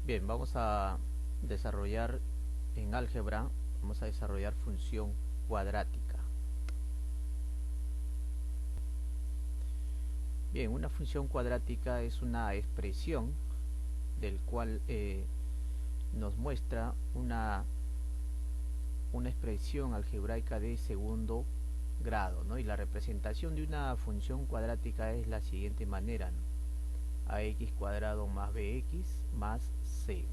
Bien, vamos a desarrollar en álgebra, vamos a desarrollar función cuadrática. Bien, una función cuadrática es una expresión del cual nos muestra una expresión algebraica de segundo grado, ¿no? Y la representación de una función cuadrática es la siguiente manera, ¿no? Ax cuadrado más bx más c.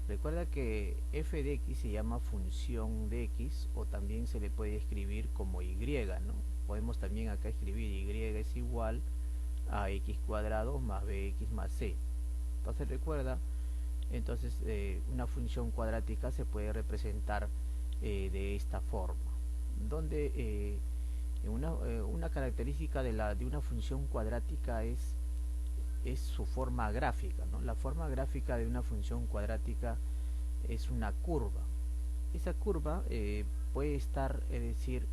Recuerda que f de x se llama función de x, o también se le puede escribir como y, ¿no? Podemos también acá escribir y es igual a x cuadrado más bx más c. Entonces recuerda, una función cuadrática se puede representar de esta forma, donde una característica de una función cuadrática es su forma gráfica, ¿no? La forma gráfica de una función cuadrática es una curva. Esa curva puede estar, es decir,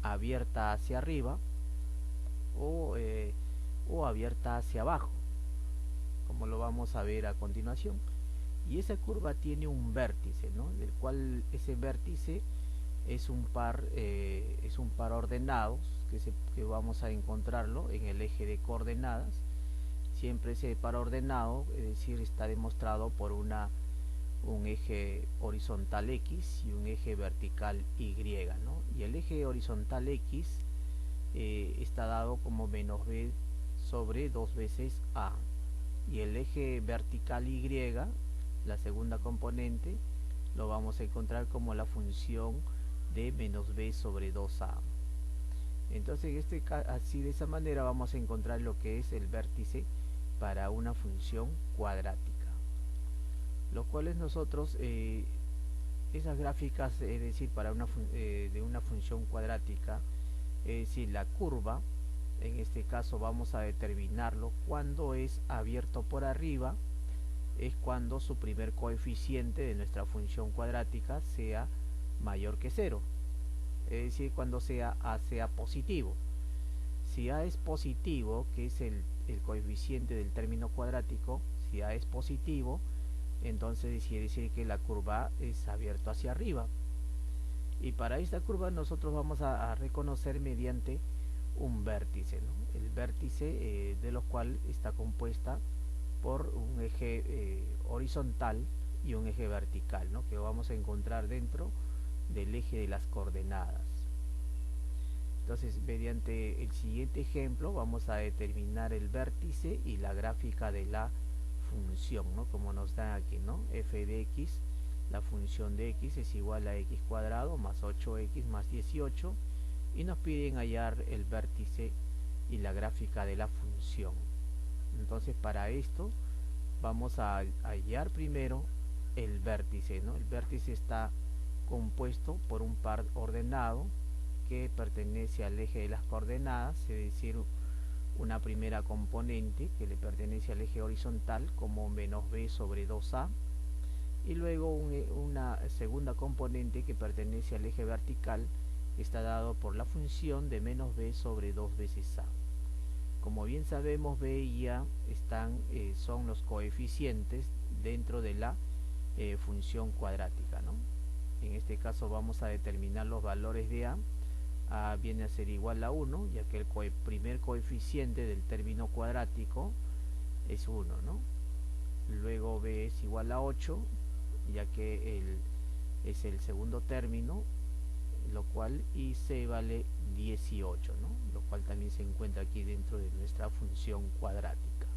abierta hacia arriba o, o abierta hacia abajo, como lo vamos a ver a continuación. Y esa curva tiene un vértice, ¿no? Del cual ese vértice es un par ordenados que vamos a encontrarlo en el eje de coordenadas. Siempre ese par ordenado, es decir, está demostrado por un eje horizontal X y un eje vertical Y, ¿no? Y el eje horizontal X está dado como menos b sobre 2 veces a, y el eje vertical Y, la segunda componente, lo vamos a encontrar como la función de menos b sobre 2a. Entonces así, de esa manera vamos a encontrar lo que es el vértice para una función cuadrática, los cuales nosotros esas gráficas, es decir, de una función cuadrática, es decir, la curva, en este caso vamos a determinarlo cuando es abierto por arriba, es cuando su primer coeficiente de nuestra función cuadrática sea mayor que 0, es decir, cuando a sea positivo. Si a es positivo, que es el coeficiente del término cuadrático, si a es positivo, entonces quiere decir que la curva es abierto hacia arriba. Y para esta curva nosotros vamos a reconocer mediante un vértice, ¿no? El vértice de lo cual está compuesta por un eje horizontal y un eje vertical, ¿no? Que vamos a encontrar dentro del eje de las coordenadas. Entonces, mediante el siguiente ejemplo vamos a determinar el vértice y la gráfica de la función, ¿no? Como nos dan aquí, ¿no? F de x, la función de x es igual a x cuadrado más 8x más 18, y nos piden hallar el vértice y la gráfica de la función. Entonces, para esto vamos a hallar primero el vértice, ¿no? El vértice está compuesto por un par ordenado que pertenece al eje de las coordenadas, es decir, una primera componente que le pertenece al eje horizontal como menos b sobre 2a, y luego una segunda componente que pertenece al eje vertical, que está dado por la función de menos b sobre 2 veces a. Como bien sabemos, b y a son los coeficientes dentro de la función cuadrática, ¿no? En este caso vamos a determinar los valores de a viene a ser igual a 1, ya que el primer coeficiente del término cuadrático es 1, ¿no? Luego b es igual a 8, ya que es el segundo término, lo cual y c vale 18, ¿no? Lo cual también se encuentra aquí dentro de nuestra función cuadrática.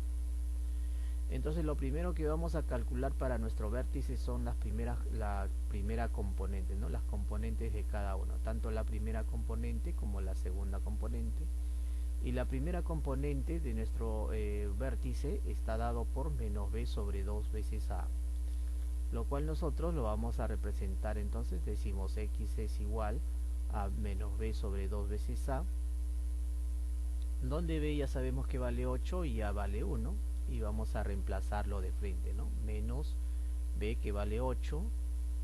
Entonces lo primero que vamos a calcular para nuestro vértice son la primera componente, ¿no? Las componentes de cada uno, tanto la primera componente como la segunda componente. Y la primera componente de nuestro vértice está dado por menos b sobre 2 veces a, lo cual nosotros lo vamos a representar. Entonces decimos x es igual a menos b sobre 2 veces a, donde b ya sabemos que vale 8 y a vale 1, y vamos a reemplazarlo de frente, ¿no? Menos b que vale 8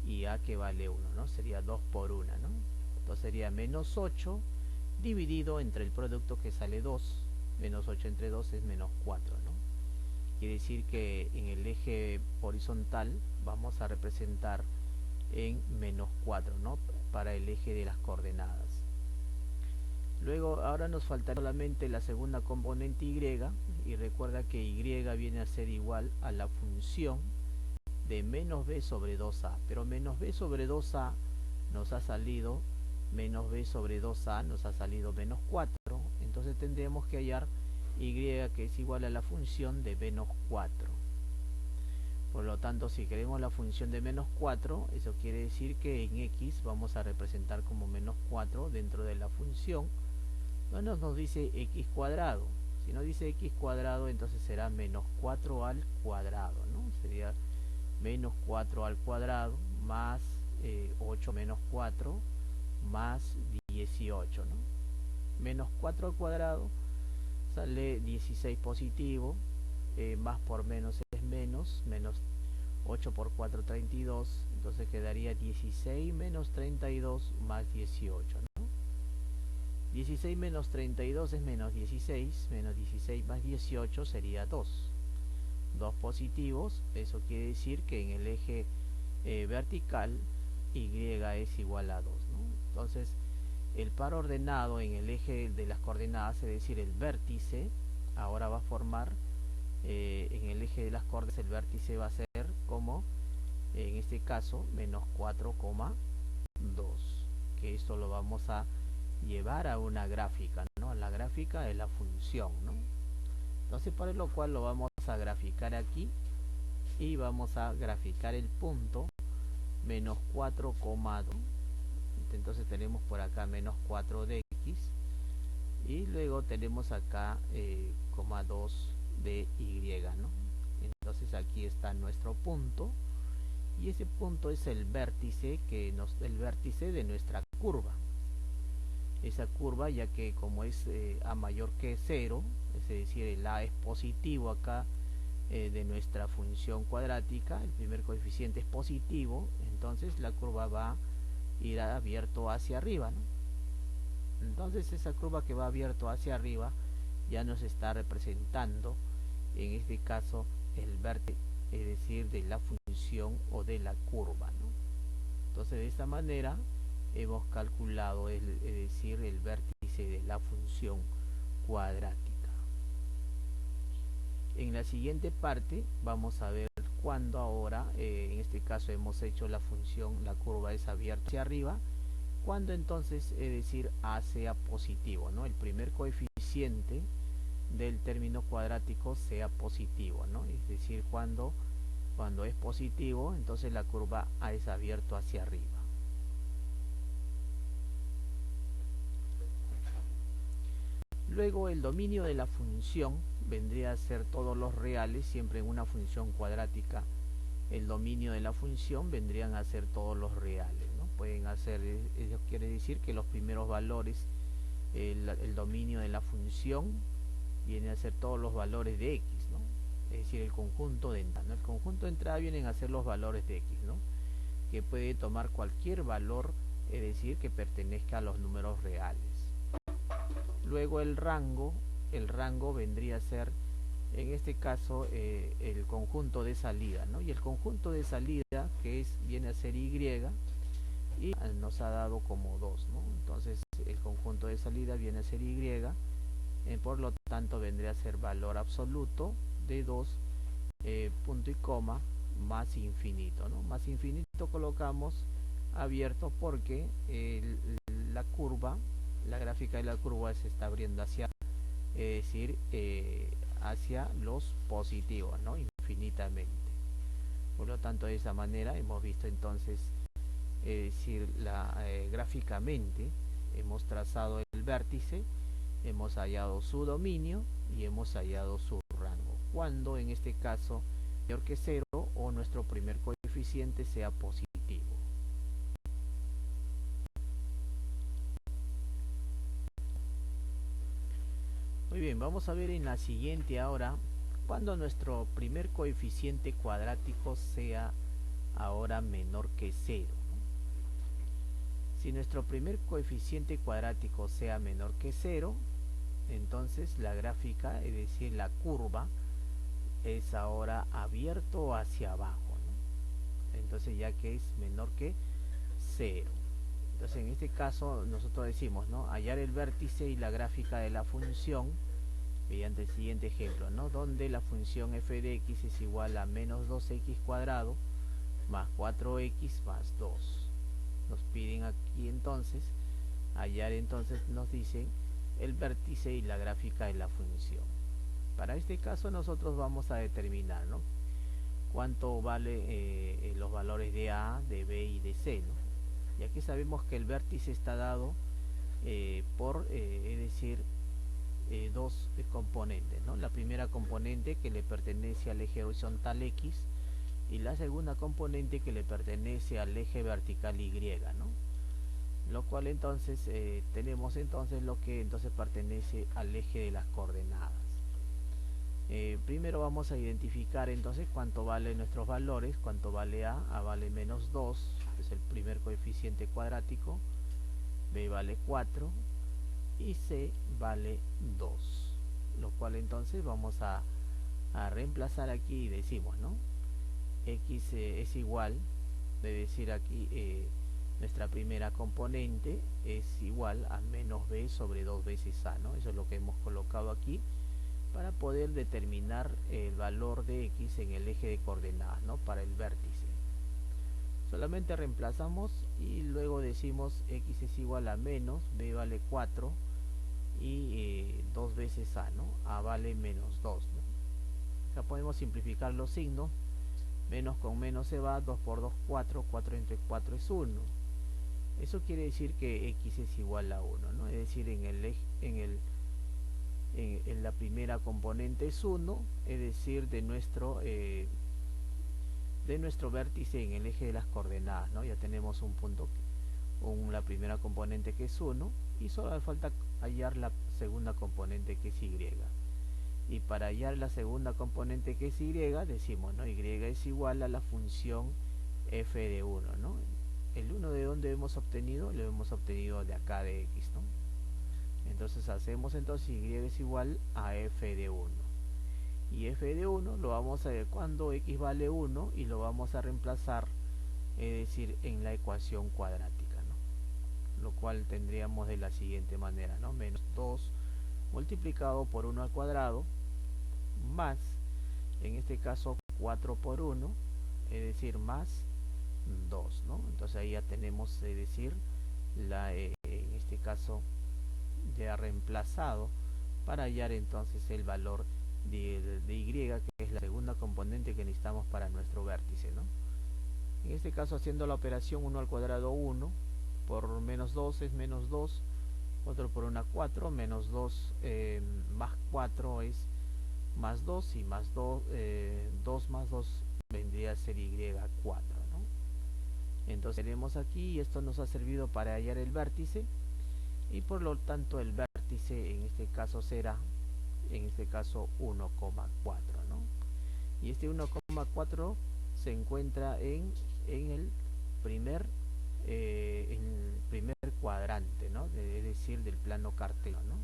y a que vale 1, ¿no? Sería 2 por 1, ¿no? Entonces sería menos 8 dividido entre el producto que sale 2, menos 8 entre 2 es menos 4, ¿no? quiere decir que en el eje horizontal vamos a representar en menos 4, ¿no? Para el eje de las coordenadas. Luego, ahora nos falta solamente la segunda componente y recuerda que y viene a ser igual a la función de menos b sobre 2a, pero menos b sobre 2a nos ha salido menos b sobre 2a, nos ha salido menos 4, entonces tendremos que hallar y que es igual a la función de menos 4. Por lo tanto, si queremos la función de menos 4, eso quiere decir que en x vamos a representar como menos 4 dentro de la función. No nos dice x cuadrado. Si no dice x cuadrado, entonces será menos 4 al cuadrado, ¿no? Sería menos 4 al cuadrado más 8 menos 4 más 18, ¿no? Menos 4 al cuadrado sale 16 positivo, más por menos es menos 8 por 4 32, entonces quedaría 16 menos 32 más 18, ¿no? 16 menos 32 es menos 16 más 18 sería 2 positivos, eso quiere decir que en el eje vertical y es igual a 2, ¿no? Entonces el par ordenado en el eje de las coordenadas, es decir, el vértice, ahora va a formar en el eje de las coordenadas, el vértice va a ser como, en este caso, menos 4,2, que esto lo vamos a llevar a una gráfica, ¿no? La gráfica de la función, ¿no? Entonces, para lo cual lo vamos a graficar aquí y vamos a graficar el punto menos 4,2. Entonces tenemos por acá menos 4 de x y luego tenemos acá 2 de y, ¿no? Entonces aquí está nuestro punto y ese punto es el vértice el vértice de nuestra curva. Esa curva, ya que como es a mayor que 0, es decir, el a es positivo acá de nuestra función cuadrática, el primer coeficiente es positivo, entonces la curva va a ir abierto hacia arriba, ¿no? Entonces esa curva que va abierto hacia arriba ya nos está representando en este caso el vértice, es decir, de la función o de la curva, ¿no? Entonces de esta manera hemos calculado es decir, el vértice de la función cuadrática. En la siguiente parte vamos a ver cuando ahora, en este caso hemos hecho la función, la curva es abierta hacia arriba, cuando entonces, es decir, a sea positivo, ¿no? El primer coeficiente del término cuadrático sea positivo, ¿no? Es decir, cuando es positivo, entonces la curva a es abierto hacia arriba. Luego el dominio de la función vendría a ser todos los reales, siempre en una función cuadrática. El dominio de la función vendrían a ser todos los reales, ¿no? Pueden hacer, eso quiere decir que los primeros valores, el dominio de la función viene a ser todos los valores de x, ¿no? Es decir, el conjunto de entrada, ¿no? El conjunto de entrada vienen a ser los valores de x, ¿no? Que puede tomar cualquier valor, es decir, que pertenezca a los números reales. Luego el rango vendría a ser, en este caso, el conjunto de salida, ¿no? Y el conjunto de salida, que viene a ser y nos ha dado como 2, ¿no? Entonces el conjunto de salida viene a ser y, por lo tanto vendría a ser valor absoluto de 2, punto y coma, más infinito, ¿no? Más infinito colocamos abierto porque la curva, la gráfica de la curva se está abriendo hacia, es decir, hacia los positivos, ¿no? Infinitamente. Por lo tanto, de esa manera hemos visto entonces, es decir, gráficamente hemos trazado el vértice, hemos hallado su dominio y hemos hallado su rango, cuando en este caso mayor que 0 o nuestro primer coeficiente sea positivo. Muy bien, vamos a ver en la siguiente ahora cuando nuestro primer coeficiente cuadrático sea ahora menor que 0. Si nuestro primer coeficiente cuadrático sea menor que 0, entonces la gráfica, es decir, la curva, es ahora abierto hacia abajo, ¿no? Entonces ya que es menor que 0. Entonces en este caso nosotros decimos, ¿no?, hallar el vértice y la gráfica de la función mediante el siguiente ejemplo, ¿no?, donde la función f de x es igual a menos 2x cuadrado más 4x más 2. Nos piden aquí entonces hallar, entonces nos dicen el vértice y la gráfica de la función. Para este caso nosotros vamos a determinar, ¿no?, cuánto vale los valores de a, de b y de c, ¿no? Ya que sabemos que el vértice está dado es decir, dos componentes, ¿no? La primera componente que le pertenece al eje horizontal x y la segunda componente que le pertenece al eje vertical y, ¿no? Lo cual entonces tenemos entonces lo que entonces pertenece al eje de las coordenadas. Primero vamos a identificar entonces cuánto vale nuestros valores. Cuánto vale a vale menos 2, es el primer coeficiente cuadrático, b vale 4 y c vale 2, lo cual entonces vamos a reemplazar aquí y decimos, ¿no?, x es igual, de decir aquí nuestra primera componente es igual a menos b sobre 2 veces a, ¿no? Eso es lo que hemos colocado aquí para poder determinar el valor de x en el eje de coordenadas, ¿no?, para el vértice. Solamente reemplazamos y luego decimos x es igual a menos, b vale 4 y 2 veces a, ¿no? A vale menos 2, ¿no? Acá podemos simplificar los signos. Menos con menos se va, 2 por 2 4, 4 entre 4 es 1. Eso quiere decir que x es igual a 1, ¿no? Es decir, en la primera componente es 1, es decir, de nuestro vértice en el eje de las coordenadas, ¿no? Ya tenemos un punto, la primera componente que es 1 y solo hace falta hallar la segunda componente que es y. Y para hallar la segunda componente que es y, decimos, ¿no?, y es igual a la función f de 1, ¿no? El 1 de donde hemos obtenido, lo hemos obtenido de acá de x, ¿no? Entonces hacemos entonces y es igual a f de 1. Y f de 1 lo vamos a ver cuando x vale 1 y lo vamos a reemplazar, es decir, en la ecuación cuadrática, ¿no? Lo cual tendríamos de la siguiente manera, ¿no?, menos 2 multiplicado por 1 al cuadrado más, en este caso 4 por 1, es decir, más 2, ¿no? Entonces ahí ya tenemos, es decir, en este caso ya reemplazado para hallar entonces el valor de y, que es la segunda componente que necesitamos para nuestro vértice, ¿no? En este caso, haciendo la operación 1 al cuadrado 1 por menos 2 es menos 2, otro por 1 4, menos 2 más 4 es más 2 y más 2, 2 más 2 vendría a ser y4, ¿no? Entonces tenemos aquí y esto nos ha servido para hallar el vértice y por lo tanto el vértice en este caso será, en este caso 1,4, ¿no? Y este 1,4 se encuentra en el primer cuadrante, ¿no?, es decir, del plano cartesio, ¿no?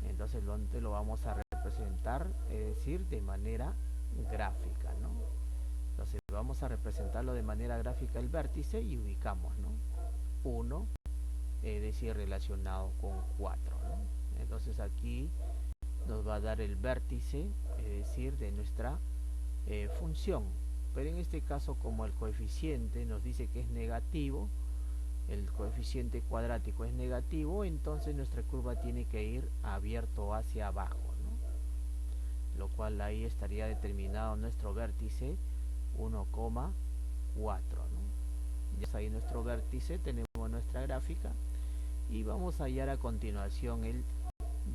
Entonces lo vamos a representar, es decir, de manera gráfica, ¿no? Entonces vamos a representarlo de manera gráfica el vértice y ubicamos, ¿no?, 1, es decir, relacionado con 4, ¿no? Entonces aquí nos va a dar el vértice, es decir, de nuestra función. Pero en este caso, como el coeficiente nos dice que es negativo, el coeficiente cuadrático es negativo, entonces nuestra curva tiene que ir abierto hacia abajo, ¿no? Lo cual ahí estaría determinado nuestro vértice 1,4, ¿no? Ya ahí nuestro vértice, tenemos nuestra gráfica y vamos a hallar a continuación el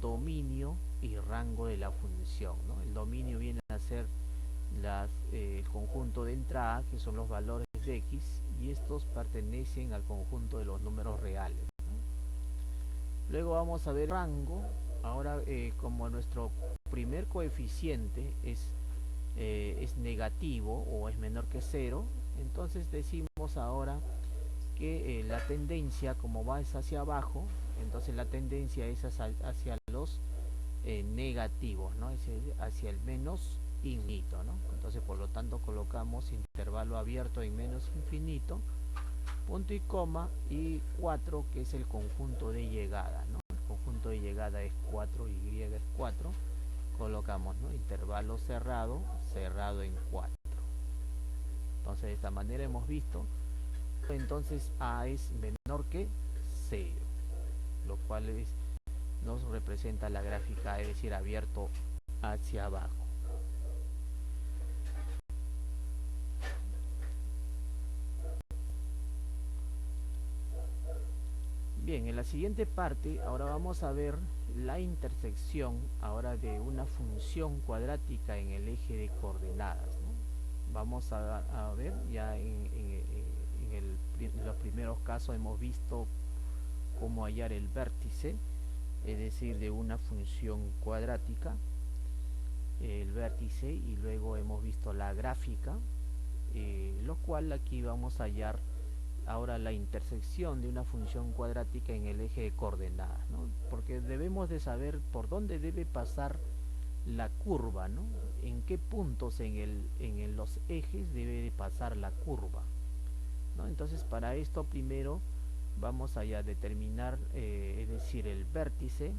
dominio y rango de la función, ¿no? El dominio viene a ser el conjunto de entrada, que son los valores de x, y estos pertenecen al conjunto de los números reales, ¿no? Luego vamos a ver rango. Ahora como nuestro primer coeficiente es negativo o es menor que 0, entonces decimos ahora que la tendencia, como va es hacia abajo, entonces la tendencia es hacia los negativos, ¿no? Es hacia el menos infinito, ¿no? Entonces por lo tanto colocamos intervalo abierto en menos infinito, punto y coma, y 4, que es el conjunto de llegada, ¿no? El conjunto de llegada es 4, y es 4, colocamos, ¿no? Intervalo cerrado, cerrado en 4. Entonces de esta manera hemos visto, entonces A es menor que 0, lo cual nos representa la gráfica, es decir, abierto hacia abajo. Bien, en la siguiente parte ahora vamos a ver la intersección ahora de una función cuadrática en el eje de coordenadas, ¿no? Vamos a ver ya en los primeros casos hemos visto cómo hallar el vértice, es decir, de una función cuadrática, el vértice, y luego hemos visto la gráfica, lo cual aquí vamos a hallar ahora la intersección de una función cuadrática en el eje de coordenadas, ¿no? Porque debemos de saber por dónde debe pasar la curva, ¿no? En qué puntos en los ejes debe de pasar la curva, ¿no? Entonces para esto primero vamos a ya determinar, es decir, el vértice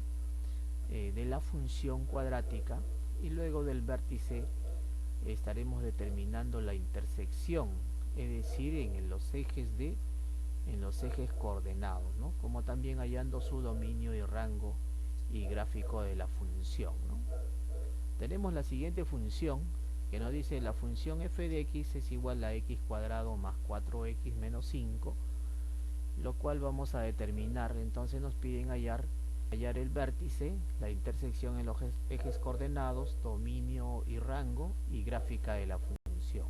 de la función cuadrática, y luego del vértice estaremos determinando la intersección, es decir, en los ejes coordenados, ¿no? Como también hallando su dominio y rango y gráfico de la función, ¿no? Tenemos la siguiente función que nos dice: la función f de x es igual a x cuadrado más 4x menos 5, lo cual vamos a determinar. Entonces nos piden hallar el vértice, la intersección en los ejes coordenados, dominio y rango y gráfica de la función.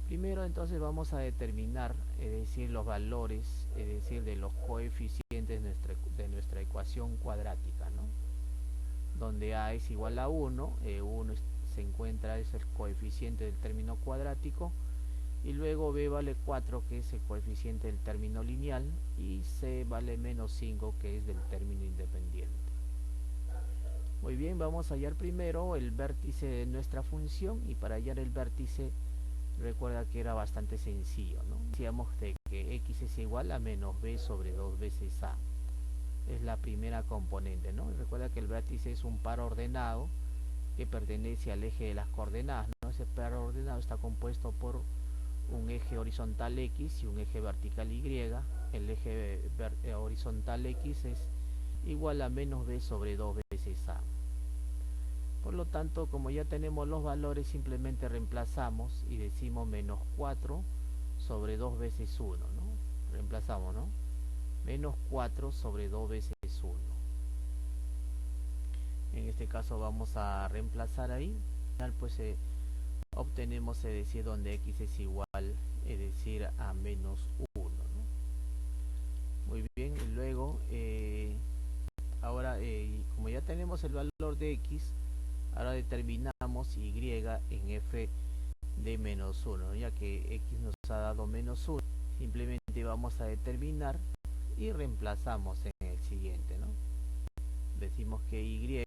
Primero entonces vamos a determinar, es decir, los valores, es decir, de los coeficientes de nuestra ecuación cuadrática, ¿no? Donde a es igual a 1, 1 se encuentra, es el coeficiente del término cuadrático, y luego b vale 4, que es el coeficiente del término lineal, y c vale menos 5, que es del término independiente. Muy bien, vamos a hallar primero el vértice de nuestra función, y para hallar el vértice recuerda que era bastante sencillo, ¿no? Decíamos de que x es igual a menos b sobre 2 veces a. Es la primera componente, ¿no? Y recuerda que el vértice es un par ordenado que pertenece al eje de las coordenadas, ¿no? Ese par ordenado está compuesto por un eje horizontal x y un eje vertical y. El eje horizontal x es igual a menos b sobre 2 veces a. Por lo tanto, como ya tenemos los valores, simplemente reemplazamos y decimos menos 4 sobre 2 veces 1, ¿no? Reemplazamos, ¿no? Menos 4 sobre 2 veces 1. En este caso vamos a reemplazar ahí. Pues obtenemos, es decir, donde x es igual, es decir, a menos 1, ¿no? Muy bien, y luego, ahora, como ya tenemos el valor de x, ahora determinamos y en f de menos 1, ¿no? Ya que x nos ha dado menos 1, simplemente vamos a determinar y reemplazamos en el siguiente, ¿no? Decimos que y